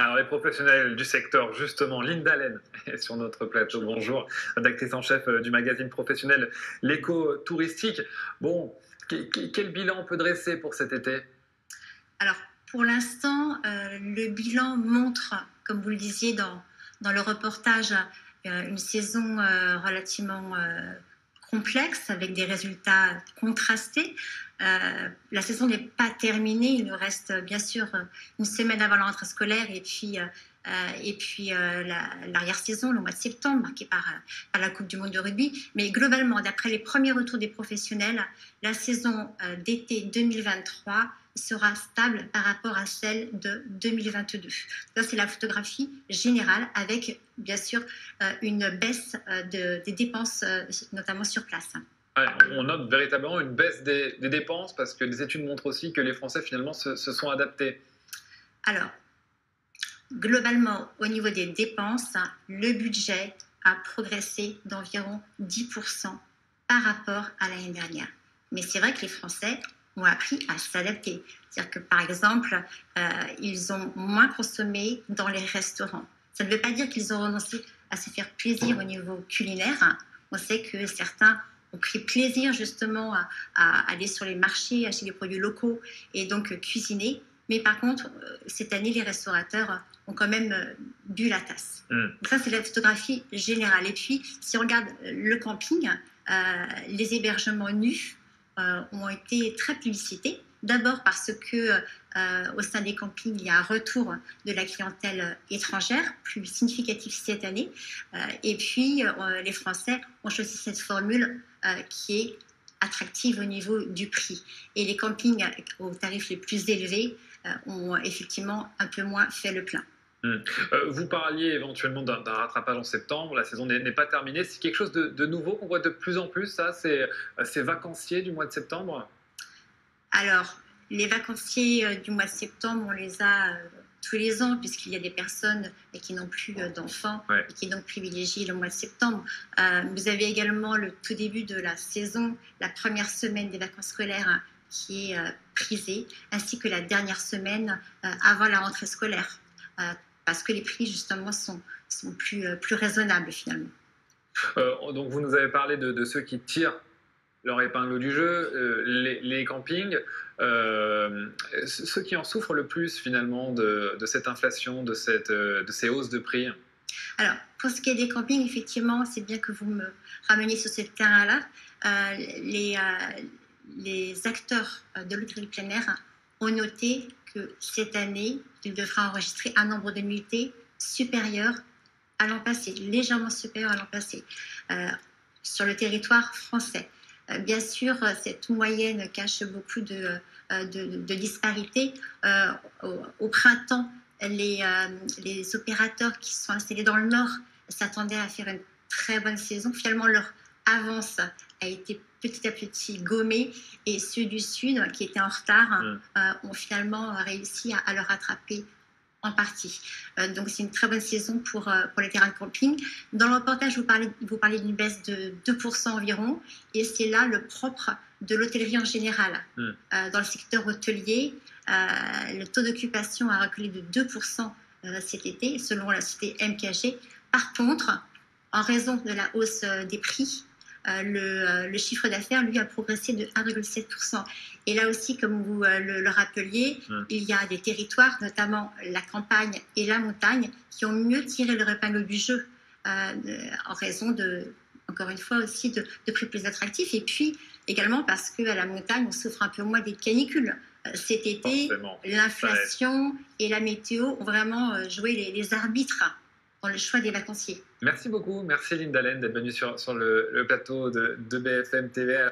Alors, les professionnels du secteur, justement, Linda Allen est sur notre plateau. Bonjour, rédactrice en chef du magazine professionnel L'éco-touristique. Bon, quel bilan on peut dresser pour cet été? Alors, pour l'instant, le bilan montre, comme vous le disiez dans le reportage, une saison relativement complexe avec des résultats contrastés. La saison n'est pas terminée, il nous reste bien sûr une semaine avant la rentrée scolaire et puis l'arrière-saison, le mois de septembre, marqué par la Coupe du Monde de rugby. Mais globalement, d'après les premiers retours des professionnels, la saison d'été 2023 sera stable par rapport à celle de 2022. Ça, c'est la photographie générale avec, bien sûr, une baisse des dépenses, notamment sur place. Ouais, on note véritablement une baisse des dépenses parce que les études montrent aussi que les Français finalement se sont adaptés. Alors, globalement, au niveau des dépenses, le budget a progressé d'environ 10% par rapport à l'année dernière. Mais c'est vrai que les Français ont appris à s'adapter. C'est-à-dire que, par exemple, ils ont moins consommé dans les restaurants. Ça ne veut pas dire qu'ils ont renoncé à se faire plaisir au niveau culinaire. On sait que certains ont pris plaisir justement à aller sur les marchés, acheter des produits locaux et donc cuisiner. Mais par contre, cette année, les restaurateurs ont quand même bu la tasse. Donc ça, c'est la photographie générale. Et puis, si on regarde le camping, les hébergements nus ont été très publicités. D'abord parce que au sein des campings, il y a un retour de la clientèle étrangère plus significatif cette année. Et puis, les Français ont choisi cette formule qui est attractive au niveau du prix. Et les campings aux tarifs les plus élevés ont effectivement un peu moins fait le plein. Vous parliez éventuellement d'un rattrapage en septembre, la saison n'est pas terminée. C'est quelque chose de nouveau qu'on voit de plus en plus, ça, ces vacanciers du mois de septembre? Alors, les vacanciers du mois de septembre, on les a tous les ans, puisqu'il y a des personnes qui n'ont plus d'enfants Ouais. et qui donc privilégient le mois de septembre. Vous avez également le tout début de la saison, la première semaine des vacances scolaires qui est prisée, ainsi que la dernière semaine avant la rentrée scolaire, parce que les prix justement sont plus raisonnables finalement. Donc vous nous avez parlé de ceux qui tirent leur épingle du jeu, les campings, ceux qui en souffrent le plus finalement de cette inflation, de ces hausses de prix. Alors, pour ce qui est des campings, effectivement, c'est bien que vous me rameniez sur ce terrain-là. Les acteurs de l'hôtellerie plein air ont noté que cette année, ils devraient enregistrer un nombre de nuitées supérieur à l'an passé, légèrement supérieur à l'an passé, sur le territoire français. Bien sûr, cette moyenne cache beaucoup de disparités. Au printemps, les opérateurs qui sont installés dans le Nord s'attendaient à faire une très bonne saison. Finalement, leur avance a été petit à petit gommée et ceux du Sud, qui étaient en retard, ont finalement réussi à le rattraper en partie. Donc c'est une très bonne saison pour les terrains de camping. Dans le reportage, vous parlez d'une baisse de 2% environ, et c'est là le propre de l'hôtellerie en général. Dans le secteur hôtelier, le taux d'occupation a reculé de 2% cet été, selon la société MKG. Par contre, en raison de la hausse des prix, le chiffre d'affaires, lui, a progressé de 1,7%. Et là aussi, comme vous le rappeliez, il y a des territoires, notamment la campagne et la montagne, qui ont mieux tiré leur épingle du jeu en raison encore une fois aussi, de prix plus attractifs. Et puis, également parce qu'à la montagne, on souffre un peu moins des canicules. Cet été, l'inflation et la météo ont vraiment joué les arbitres dans le choix des vacanciers. Merci beaucoup, merci Linda Allen d'être venue sur le plateau de BFM TV.